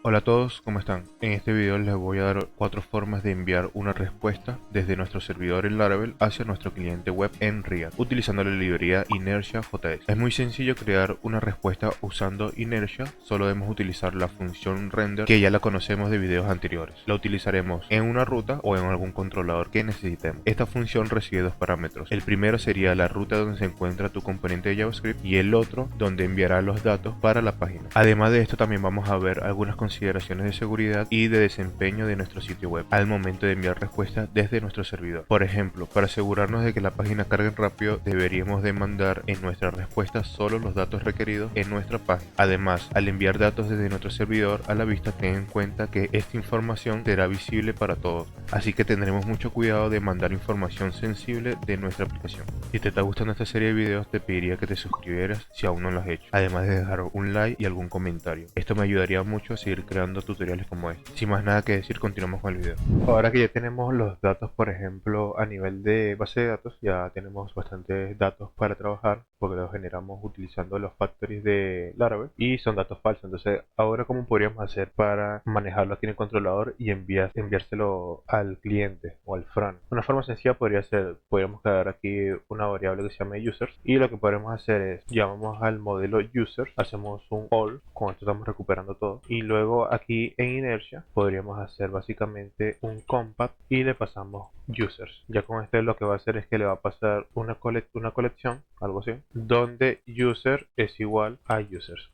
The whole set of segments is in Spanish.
Hola a todos, ¿cómo están? En este video les voy a dar 4 formas de enviar una respuesta desde nuestro servidor en Laravel hacia nuestro cliente web en React, utilizando la librería Inertia.js. Es muy sencillo crear una respuesta usando Inertia, solo debemos utilizar la función render que ya la conocemos de videos anteriores. La utilizaremos en una ruta o en algún controlador que necesitemos. Esta función recibe dos parámetros. El primero sería la ruta donde se encuentra tu componente de JavaScript y el otro donde enviará los datos para la página. Además de esto también vamos a ver algunas consideraciones de seguridad y de desempeño de nuestro sitio web al momento de enviar respuestas desde nuestro servidor. Por ejemplo, para asegurarnos de que la página cargue rápido, deberíamos de mandar en nuestra respuesta solo los datos requeridos en nuestra página. Además, al enviar datos desde nuestro servidor a la vista, ten en cuenta que esta información será visible para todos, así que tendremos mucho cuidado de mandar información sensible de nuestra aplicación. Si te está gustando esta serie de videos, te pediría que te suscribieras si aún no lo has hecho, además de dejar un like y algún comentario. Esto me ayudaría mucho a seguir creando tutoriales como este. Sin más nada que decir, continuamos con el video. Ahora que ya tenemos los datos, por ejemplo, a nivel de base de datos, ya tenemos bastantes datos para trabajar, porque los generamos utilizando los factories de Laravel y son datos falsos. Entonces, ahora cómo podríamos hacer para manejarlo aquí en el controlador y enviárselo al cliente o al front. Una forma sencilla podría ser, podríamos crear aquí una variable que se llame users, y lo que podemos hacer es llamamos al modelo users, hacemos un all, con esto estamos recuperando todo, y luego aquí en inertia podríamos hacer básicamente un compact y le pasamos users. Ya con este lo que va a hacer es que le va a pasar una colección, algo así, donde user es igual a users.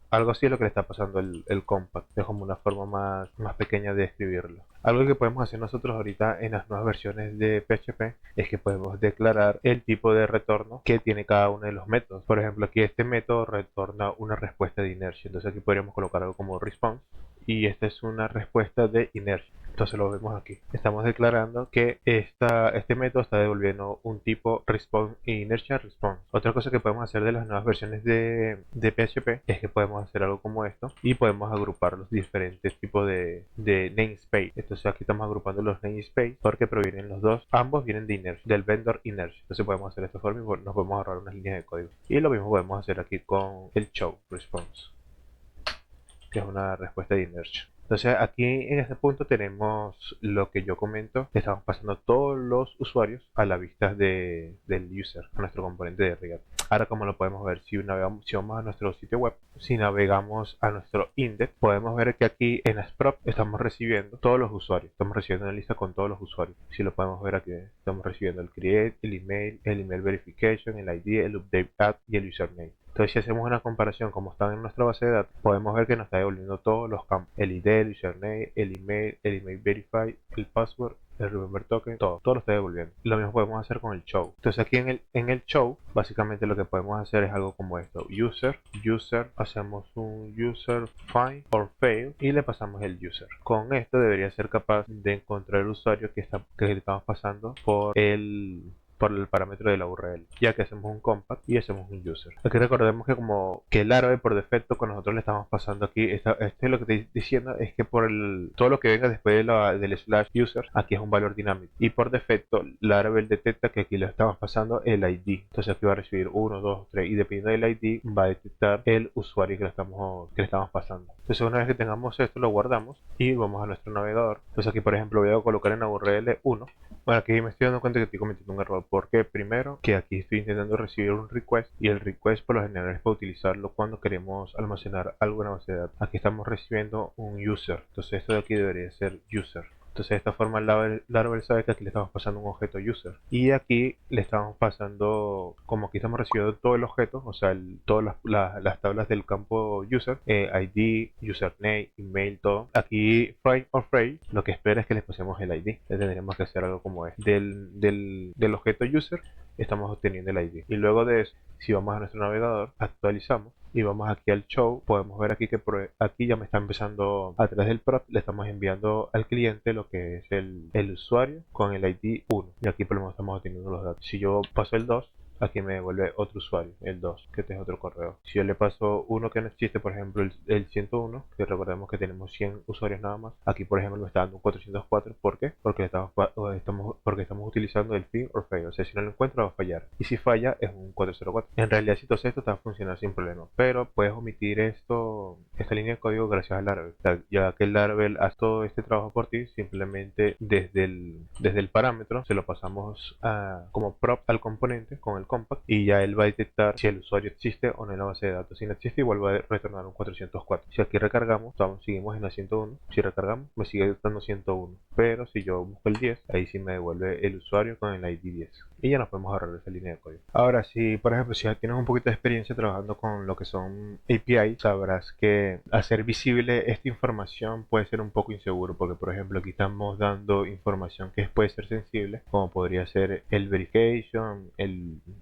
Algo así es lo que le está pasando el compact. Es como una forma más pequeña de escribirlo. Algo que podemos hacer nosotros ahorita en las nuevas versiones de PHP es que podemos declarar el tipo de retorno que tiene cada uno de los métodos. Por ejemplo, aquí este método retorna una respuesta de inercia. Entonces aquí podríamos colocar algo como response. Y esta es una respuesta de inercia. Entonces lo vemos aquí. Estamos declarando que este método está devolviendo un tipo response e inertia response. Otra cosa que podemos hacer de las nuevas versiones de PHP es que podemos hacer algo como esto y podemos agrupar los diferentes tipos de namespace. Entonces aquí estamos agrupando los namespace porque provienen los dos, ambos vienen de inertia, del vendor inertia. Entonces podemos hacer esta forma y nos podemos ahorrar unas líneas de código. Y lo mismo podemos hacer aquí con el show response, que es una respuesta de inertia. Entonces aquí en este punto tenemos lo que yo comento, le estamos pasando todos los usuarios a la vista del user, a nuestro componente de React. Ahora como lo podemos ver, si vamos a nuestro sitio web, si navegamos a nuestro index, podemos ver que aquí en Sprop estamos recibiendo todos los usuarios, estamos recibiendo una lista con todos los usuarios. Si lo podemos ver aquí, estamos recibiendo el create, el email verification, el ID, el update add y el username. Entonces si hacemos una comparación como están en nuestra base de datos, podemos ver que nos está devolviendo todos los campos. El ID, el username, el email verify, el password, el remember token, todo lo está devolviendo. Lo mismo podemos hacer con el show. Entonces aquí en el show, básicamente lo que podemos hacer es algo como esto. User, hacemos un user find or fail y le pasamos el user. Con esto debería ser capaz de encontrar el usuario que le estamos pasando por el parámetro de la URL, ya que hacemos un compact y hacemos un user. Aquí recordemos que como que el Laravel por defecto con nosotros le estamos pasando aquí, este es lo que estoy diciendo es que todo lo que venga después del slash user, aquí es un valor dinámico y por defecto Laravel detecta que aquí le estamos pasando el ID. Entonces aquí va a recibir 1, 2, 3 y dependiendo del ID va a detectar el usuario que le estamos pasando. Entonces una vez que tengamos esto lo guardamos y vamos a nuestro navegador. Entonces aquí por ejemplo voy a colocar en la URL 1. Bueno, aquí me estoy dando cuenta que estoy cometiendo un error. Porque primero, que aquí estoy intentando recibir un request y el request por lo general es para utilizarlo cuando queremos almacenar algo en la base de datos. Aquí estamos recibiendo un user. Entonces esto de aquí debería ser user. Entonces de esta forma Laravel sabe que aquí le estamos pasando un objeto user. Y aquí le estamos pasando, como aquí estamos recibiendo todo el objeto, o sea, todas las tablas del campo user, ID, username, email, todo. Aquí find or phrase, lo que espera es que les pasemos el ID. Entonces tendremos que hacer algo como es. Del objeto user estamos obteniendo el ID. Y luego de eso, si vamos a nuestro navegador, actualizamos y vamos aquí al show, podemos ver aquí que aquí ya me está empezando a través del prop, le estamos enviando al cliente lo que es el usuario con el ID 1 y aquí por lo menos estamos obteniendo los datos. Si yo paso el 2, aquí me devuelve otro usuario, el 2, que este es otro correo. Si yo le paso uno que no existe, por ejemplo el 101, que recordemos que tenemos 100 usuarios nada más, aquí por ejemplo me está dando un 404. ¿Por qué? Porque estamos utilizando el ping or fail, o sea, si no lo encuentro va a fallar, y si falla es un 404. En realidad si todo esto te va a funcionar sin problema, pero puedes omitir esta línea de código gracias al Laravel, o sea, ya que el Laravel hace todo este trabajo por ti. Simplemente desde el parámetro se lo pasamos como prop al componente con el compact, y ya él va a detectar si el usuario existe o no en la base de datos. Si no existe, igual va a retornar un 404. Si aquí recargamos, seguimos en la 101. Si recargamos, me sigue dando 101, pero si yo busco el 10, ahí sí me devuelve el usuario con el ID 10, y ya nos podemos ahorrar esa línea de código. Ahora, si por ejemplo si ya tienes un poquito de experiencia trabajando con lo que son API, sabrás que hacer visible esta información puede ser un poco inseguro, porque por ejemplo aquí estamos dando información que puede ser sensible, como podría ser el verification,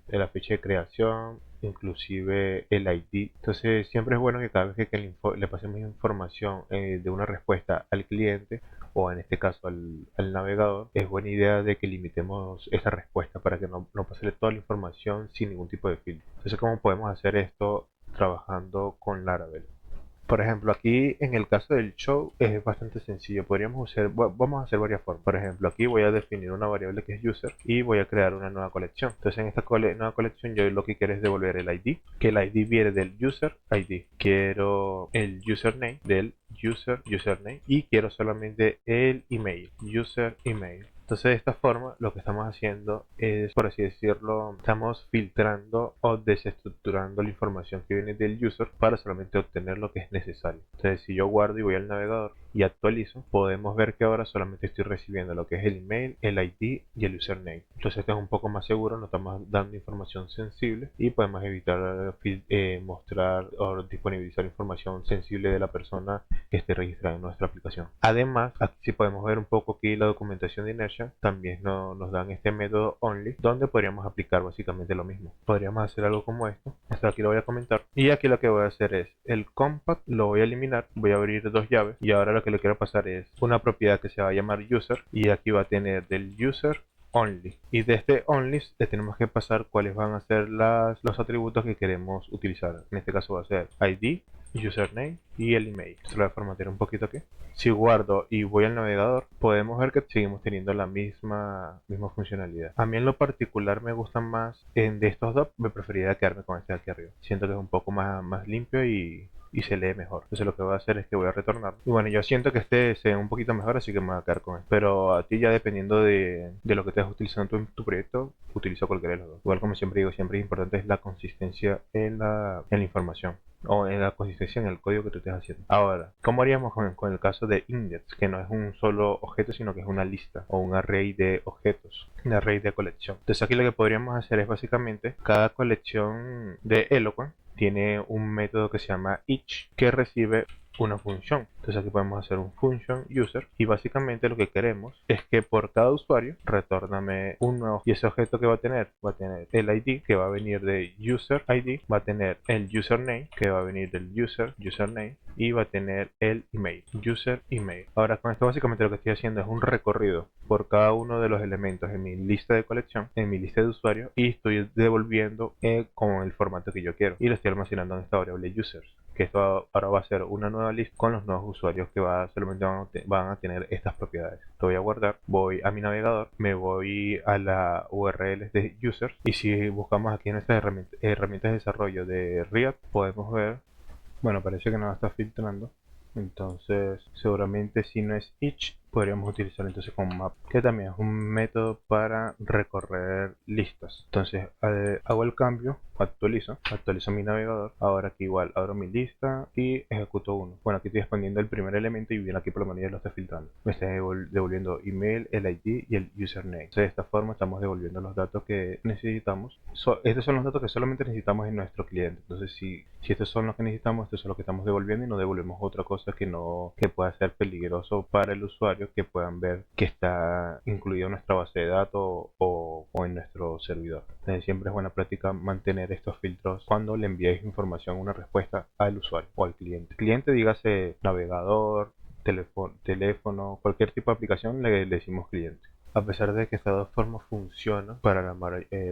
la fecha de creación, inclusive el ID. Entonces siempre es bueno que cada vez que le pasemos información de una respuesta al cliente, o en este caso al navegador, es buena idea de que limitemos esa respuesta para que no pase toda la información sin ningún tipo de filtro. Entonces, ¿cómo podemos hacer esto trabajando con Laravel? Por ejemplo, aquí en el caso del show es bastante sencillo. Vamos a hacer varias formas. Por ejemplo, aquí voy a definir una variable que es user y voy a crear una nueva colección. Entonces, en esta nueva colección yo lo que quiero es devolver el ID, que el ID viene del user ID. Quiero el username del username, y quiero solamente el email, user email. Entonces de esta forma lo que estamos haciendo es, por así decirlo, estamos filtrando o desestructurando la información que viene del user para solamente obtener lo que es necesario. Entonces si yo guardo y voy al navegador y actualizo, podemos ver que ahora solamente estoy recibiendo lo que es el email, el ID y el username. Entonces esto es un poco más seguro, no estamos dando información sensible y podemos evitar mostrar o disponibilizar información sensible de la persona que esté registrada en nuestra aplicación. Además, aquí sí podemos ver un poco aquí la documentación de Inertia. También nos dan este método only, donde podríamos aplicar básicamente lo mismo. Podríamos hacer algo como esto aquí lo voy a comentar, y aquí lo que voy a hacer es el compact lo voy a eliminar, voy a abrir dos llaves, y ahora lo que le quiero pasar es una propiedad que se va a llamar user, y aquí va a tener del user only, y de este only le tenemos que pasar cuáles van a ser los atributos que queremos utilizar. En este caso va a ser ID, username y el email. Esto lo voy a formatear un poquito aquí. Si guardo y voy al navegador, podemos ver que seguimos teniendo la misma funcionalidad. A mí en lo particular me gustan más de estos dos, me preferiría quedarme con este de aquí arriba. Siento que es un poco más limpio y se lee mejor. Entonces lo que voy a hacer es que voy a retornar. Y bueno, yo siento que este se ve un poquito mejor, así que me voy a quedar con él. Pero a ti ya dependiendo de lo que estés utilizando en tu proyecto, utilizo cualquiera de los dos. Igual como siempre digo, siempre es importante es la consistencia en la información, o en la consistencia en el código que tú estés haciendo. Ahora, ¿cómo haríamos con el caso de index? Que no es un solo objeto, sino que es una lista o un array de objetos, un array de colección. Entonces aquí lo que podríamos hacer es básicamente cada colección de Eloquent tiene un método que se llama each, que recibe una función. Entonces aquí podemos hacer un function user, y básicamente lo que queremos es que por cada usuario retórname un nuevo, y ese objeto que va a tener el ID, que va a venir de user ID, va a tener el username, que va a venir del username, y va a tener el email, user email. Ahora con esto básicamente lo que estoy haciendo es un recorrido por cada uno de los elementos en mi lista de colección, en mi lista de usuarios, y estoy devolviendo con el formato que yo quiero, y lo estoy almacenando en esta variable users, que esto ahora va a ser una nueva lista con los nuevos usuarios que solamente van a tener estas propiedades. Lo voy a guardar, voy a mi navegador, me voy a la URL de users, y si buscamos aquí en estas herramientas de desarrollo de React, podemos ver, bueno, parece que no está filtrando. Entonces seguramente si no es each, podríamos utilizar entonces como map, que también es un método para recorrer listas. Entonces hago el cambio, actualizo mi navegador. Ahora aquí igual abro mi lista y ejecuto uno. Bueno, aquí estoy expandiendo el primer elemento, y bien aquí por lo menos ya lo está filtrando. Me está devolviendo email, el ID y el username. Entonces de esta forma estamos devolviendo los datos que necesitamos. Estos son los datos que solamente necesitamos en nuestro cliente. Entonces si estos son los que necesitamos, estos son los que estamos devolviendo, y no devolvemos otra cosa que pueda ser peligroso para el usuario, que puedan ver que está incluido en nuestra base de datos o en nuestro servidor. Entonces siempre es buena práctica mantener estos filtros cuando le enviáis información, una respuesta al usuario o al cliente. Cliente, dígase navegador, teléfono, cualquier tipo de aplicación le decimos cliente. A pesar de que estas dos formas funcionan para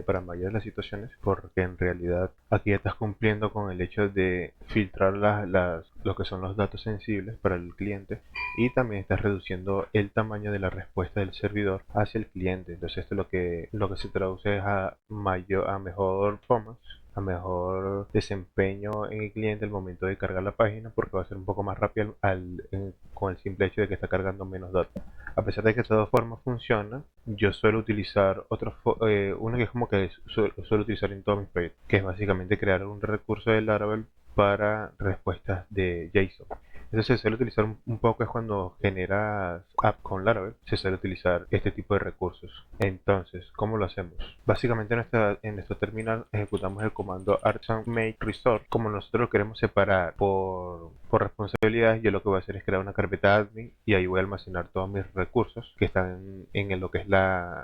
para mayoría de las situaciones, porque en realidad aquí estás cumpliendo con el hecho de filtrar lo que son los datos sensibles para el cliente, y también estás reduciendo el tamaño de la respuesta del servidor hacia el cliente. Entonces esto lo que se traduce es a mejor performance, a mejor desempeño en el cliente al momento de cargar la página, porque va a ser un poco más rápido con el simple hecho de que está cargando menos datos. A pesar de que estas dos formas funcionan, yo suelo utilizar una que es como que suelo utilizar en todos mis proyectos, que es básicamente crear un recurso de Laravel para respuestas de JSON. Eso se suele utilizar un poco es cuando generas app con Laravel, se suele utilizar este tipo de recursos. Entonces, ¿cómo lo hacemos? Básicamente en nuestro terminal ejecutamos el comando archon make resource. Como nosotros lo queremos separar por responsabilidades, yo lo que voy a hacer es crear una carpeta admin y ahí voy a almacenar todos mis recursos que están lo que es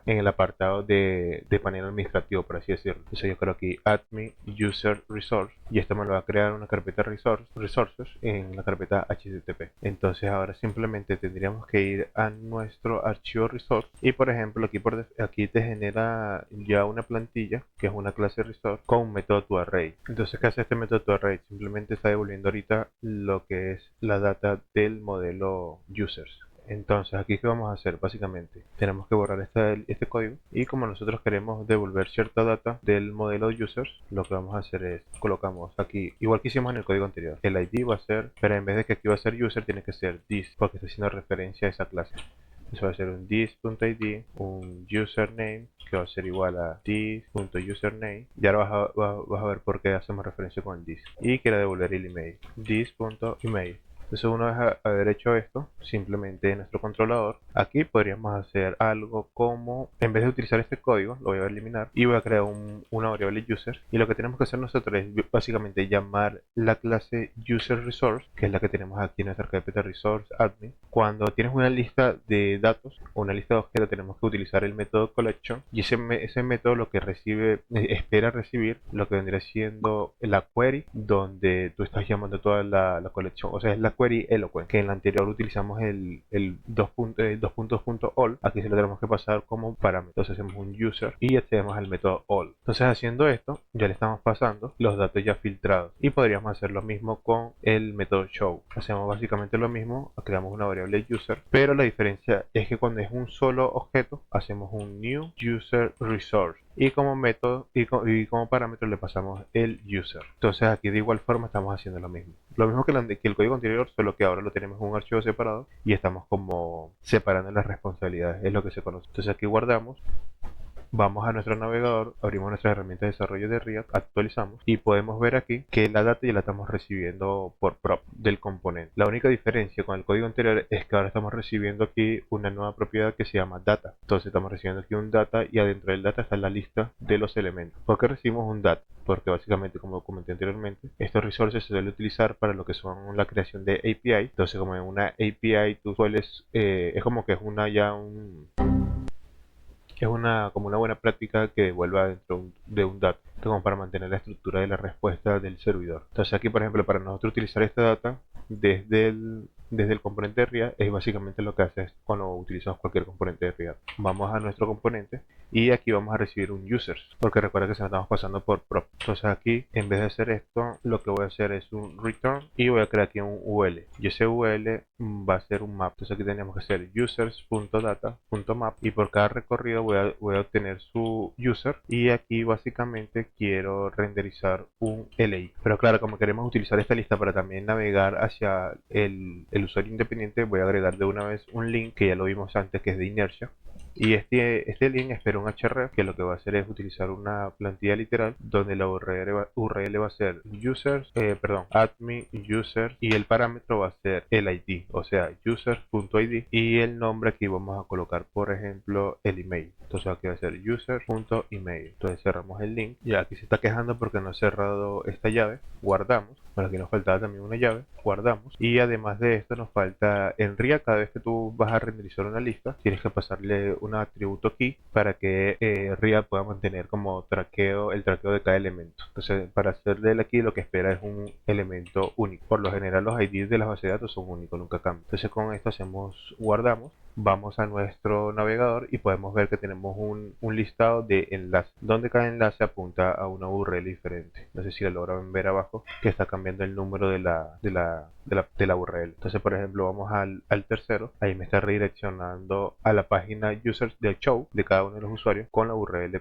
en el apartado de panel administrativo, por así decirlo. Entonces yo creo aquí admin user resource, y esto me lo va a crear una carpeta resources en la carpeta HTTP. Entonces ahora simplemente tendríamos que ir a nuestro archivo resource, y por ejemplo aquí te genera ya una plantilla que es una clase resource con un método toArray. Entonces, ¿qué hace este método toArray? Simplemente está devolviendo ahorita lo que es la data del modelo users. Entonces, aquí qué vamos a hacer básicamente, tenemos que borrar este código, y como nosotros queremos devolver cierta data del modelo users, lo que vamos a hacer es colocamos aquí, igual que hicimos en el código anterior, el ID va a ser, pero en vez de que aquí va a ser user, tiene que ser this, porque está haciendo referencia a esa clase. Eso va a ser un this.id, un username que va a ser igual a this.username, y ahora vas a ver por qué hacemos referencia con el this, y quiere devolver el email, this.email. Entonces, una vez haber hecho esto, simplemente en nuestro controlador, aquí podríamos hacer algo como, en vez de utilizar este código, lo voy a eliminar y voy a crear una variable user, y lo que tenemos que hacer nosotros es básicamente llamar la clase user resource, que es la que tenemos aquí en nuestra carpeta resource admin. Cuando tienes una lista de datos o una lista de objetos, tenemos que utilizar el método collection, y ese método lo que espera recibir lo que vendría siendo la query donde tú estás llamando toda la colección. O sea, es la query eloquent, que en la anterior utilizamos el all. Aquí se lo tenemos que pasar como parámetro. Entonces hacemos un user y accedemos al método all. Entonces, haciendo esto, ya le estamos pasando los datos ya filtrados, y podríamos hacer lo mismo con el método show. Hacemos básicamente lo mismo, creamos una variable user, pero la diferencia es que cuando es un solo objeto hacemos un new user resource, y como método y como parámetro le pasamos el user. Entonces aquí de igual forma estamos haciendo lo mismo. Lo mismo que el código anterior, solo que ahora lo tenemos en un archivo separado y estamos como separando las responsabilidades, es lo que se conoce. Entonces aquí guardamos. Vamos a nuestro navegador, abrimos nuestra herramienta de desarrollo de React, actualizamos, y podemos ver aquí que la data ya la estamos recibiendo por prop del componente. La única diferencia con el código anterior es que ahora estamos recibiendo aquí una nueva propiedad que se llama data. Entonces estamos recibiendo aquí un data, y adentro del data está la lista de los elementos. ¿Por qué recibimos un data? Porque básicamente, como comenté anteriormente, estos resources se suelen utilizar para lo que son la creación de API. Entonces, como en una API tú sueles, es como que es como una buena práctica que devuelva dentro de un data, como para mantener la estructura de la respuesta del servidor. Entonces aquí, por ejemplo, para nosotros utilizar esta data desde el componente de React, es básicamente lo que hace cuando utilizamos cualquier componente de React. Vamos a nuestro componente y aquí vamos a recibir un users, porque recuerda que se nos estamos pasando por prop. Entonces aquí, en vez de hacer esto, lo que voy a hacer es un return, y voy a crear aquí un UL, y ese UL va a ser un map. Entonces aquí tenemos que hacer users.data.map, y por cada recorrido voy a obtener su user, y aquí básicamente quiero renderizar un LI. Pero claro, como queremos utilizar esta lista para también navegar hacia el usuario independiente, voy a agregar de una vez un link que ya lo vimos antes, que es de inercia. Y este link espera un href, que lo que va a hacer es utilizar una plantilla literal donde la URL va a ser admin user, y el parámetro va a ser el ID, o sea, user.id, y el nombre aquí vamos a colocar, por ejemplo, el email. Entonces aquí va a ser user.email. Entonces cerramos el link. Ya aquí se está quejando porque no he cerrado esta llave. Guardamos. Bueno, aquí nos faltaba también una llave. Guardamos. Y además de esto nos falta en React, cada vez que tú vas a renderizar una lista, tienes que pasarle un atributo key para que React pueda mantener como el traqueo de cada elemento. Entonces, para hacerle el aquí, lo que espera es un elemento único. Por lo general los IDs de las bases de datos son únicos, nunca cambian. Entonces con esto guardamos, vamos a nuestro navegador y podemos ver que tenemos un listado de enlaces, donde cada enlace apunta a una URL diferente. No sé si lo logran ver abajo, que está cambiando el número de la URL. Entonces, por ejemplo, vamos al tercero, ahí me está redireccionando a la página users del show de cada uno de los usuarios con la URL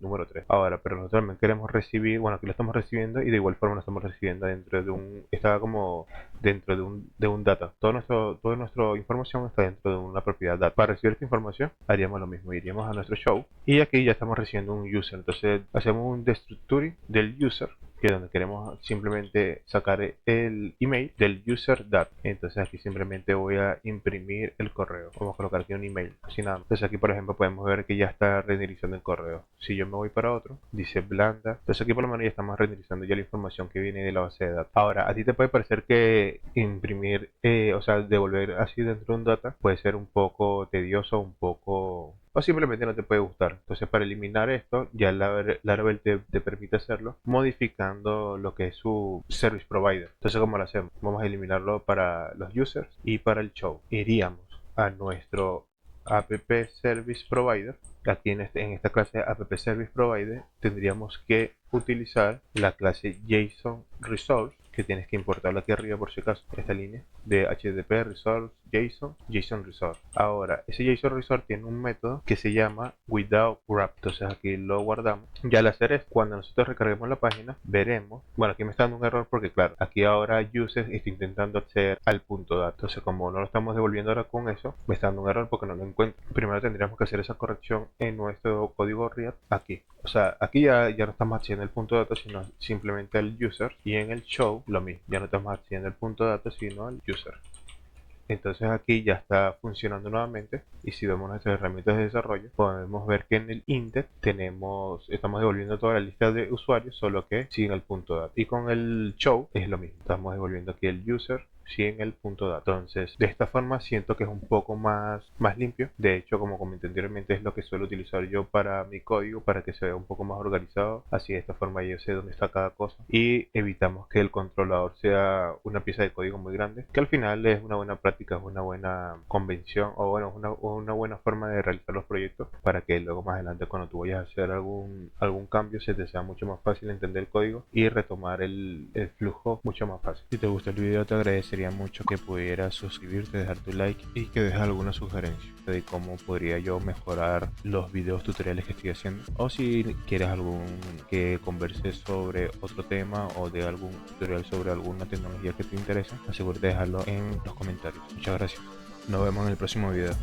número 3. Ahora, pero nosotros también queremos recibir, bueno, aquí lo estamos recibiendo y de igual forma lo estamos recibiendo dentro de está como dentro de un data. Toda nuestra información está dentro de una propiedad data. Para recibir esta información haríamos lo mismo, iríamos a nuestro show y aquí ya estamos recibiendo un user. Entonces hacemos un destructuring del user, que es donde queremos simplemente sacar el email del user data. Entonces aquí simplemente voy a imprimir el correo. Vamos a colocar aquí un email, sin nada. Entonces aquí por ejemplo podemos ver que ya está renderizando el correo. Si yo me voy para otro, dice blanda. Entonces aquí por lo menos ya estamos renderizando ya la información que viene de la base de datos. Ahora, a ti te puede parecer que imprimir, o sea, devolver así dentro de un data puede ser un poco tedioso, o simplemente no te puede gustar. Entonces, para eliminar esto, ya Laravel te permite hacerlo modificando lo que es su service provider. Entonces, ¿cómo lo hacemos? Vamos a eliminarlo para los users y para el show. Iríamos a nuestro app service provider. Aquí en esta clase app service provider tendríamos que utilizar la clase JSON resource, que tienes que importarlo aquí arriba por si acaso, esta línea de HTTP resource JSON resource. Ahora, ese JSON resource tiene un método que se llama without wrap. Entonces aquí lo guardamos. Ya al hacer esto, cuando nosotros recarguemos la página, veremos, bueno, aquí me está dando un error porque claro, aquí ahora user está intentando acceder al punto data. Entonces como no lo estamos devolviendo ahora con eso, me está dando un error porque no lo encuentro. Primero tendríamos que hacer esa corrección en nuestro código React aquí. O sea, aquí ya no estamos haciendo el punto data, sino simplemente el user, y en el show lo mismo, ya no estamos haciendo el punto data, sino el user. Entonces aquí ya está funcionando nuevamente, y si vemos nuestras herramientas de desarrollo podemos ver que en el index estamos devolviendo toda la lista de usuarios, solo que sin el punto data. Y con el show es lo mismo, estamos devolviendo aquí el user sin el punto data. Entonces de esta forma siento que es un poco más limpio. De hecho, como comenté anteriormente, es lo que suelo utilizar yo para mi código, para que se vea un poco más organizado. Así de esta forma yo sé dónde está cada cosa y evitamos que el controlador sea una pieza de código muy grande, que al final es una buena práctica, es una buena convención, o bueno, una buena forma de realizar los proyectos, para que luego más adelante cuando tú vayas a hacer algún cambio se te sea mucho más fácil entender el código y retomar el flujo mucho más fácil. Si te gustó el video, te agradecería mucho que pudieras suscribirte, dejar tu like y que dejes alguna sugerencia de cómo podría yo mejorar los videos tutoriales que estoy haciendo, o si quieres que converse sobre otro tema o de algún tutorial sobre alguna tecnología que te interese, asegúrate de dejarlo en los comentarios. Muchas gracias, nos vemos en el próximo video.